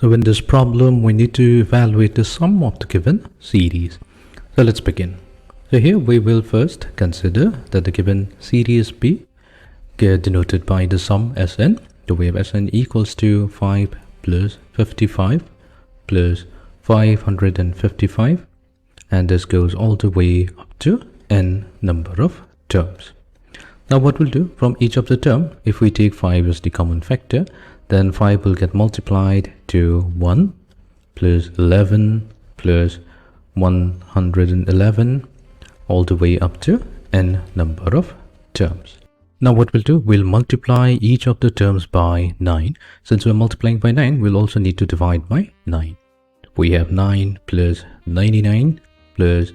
So in this problem, we need to evaluate the sum of the given series. So let's begin. So here we will first consider that the given series B denoted by the sum Sn. So we have Sn equals to 5 plus 55 plus 555, and this goes all the way up to n number of terms. Now what we'll do, from each of the term, if we take 5 as the common factor, then 5 will get multiplied to 1 plus 11 plus 111 all the way up to n number of terms. Now what we'll do, we'll multiply each of the terms by 9. Since we're multiplying by 9, we'll also need to divide by 9. We have 9 plus 99 plus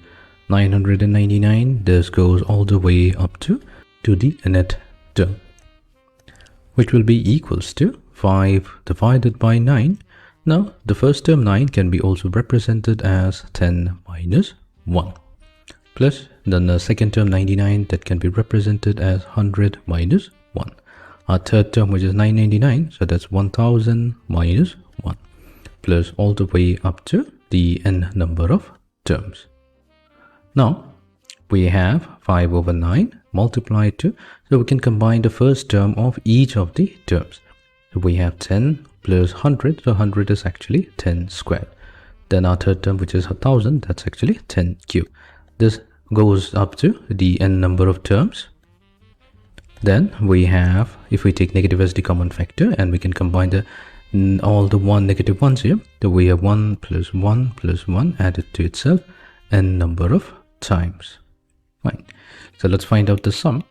999. This goes all the way up to the nth term, which will be equals to 5 divided by 9. Now the first term 9 can be also represented as 10 minus 1, plus then the second term 99, that can be represented as 100 minus 1. Our third term, which is 999, so that's 1000 minus 1, plus all the way up to the n number of terms. Now we have 5 over 9 multiplied to, so we can combine the first term of each of the terms. So we have 10 plus 100, so 100 is actually 10 squared. Then our third term, which is 1000, that's actually 10 cubed. This goes up to the n number of terms. Then we have, if we take negative as the common factor, and we can combine all the negative ones here, so we have 1 plus 1 plus 1 added to itself n number of times. Fine. So let's find out the sum.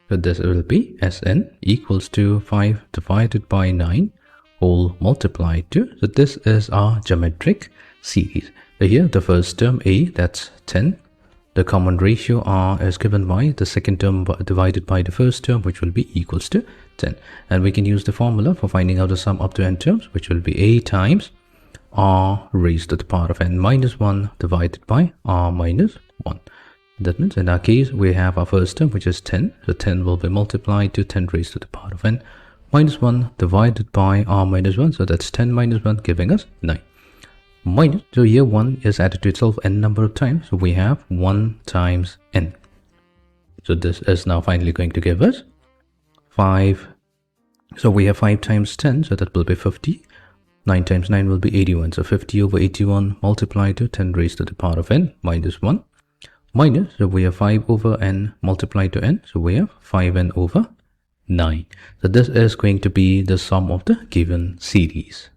So this will be Sn equals to 5 divided by 9 whole multiplied to, so this is our geometric series. So here the first term a, that's 10. The common ratio r is given by the second term divided by the first term, which will be equals to 10. And we can use the formula for finding out the sum up to n terms, which will be a times r raised to the power of n minus 1 divided by r minus 1. That means in our case, we have our first term, which is 10. So 10 will be multiplied to 10 raised to the power of n minus 1 divided by r minus 1. So that's 10 minus 1, giving us 9. Minus, so here 1 is added to itself n number of times. So we have 1 times n. So this is now finally going to give us 5. So we have 5 times 10, so that will be 50. 9 times 9 will be 81. So 50 over 81 multiplied to 10 raised to the power of n minus 1. Minus, so we have 5 over n multiplied to n, so we have 5n over 9. So this is going to be the sum of the given series.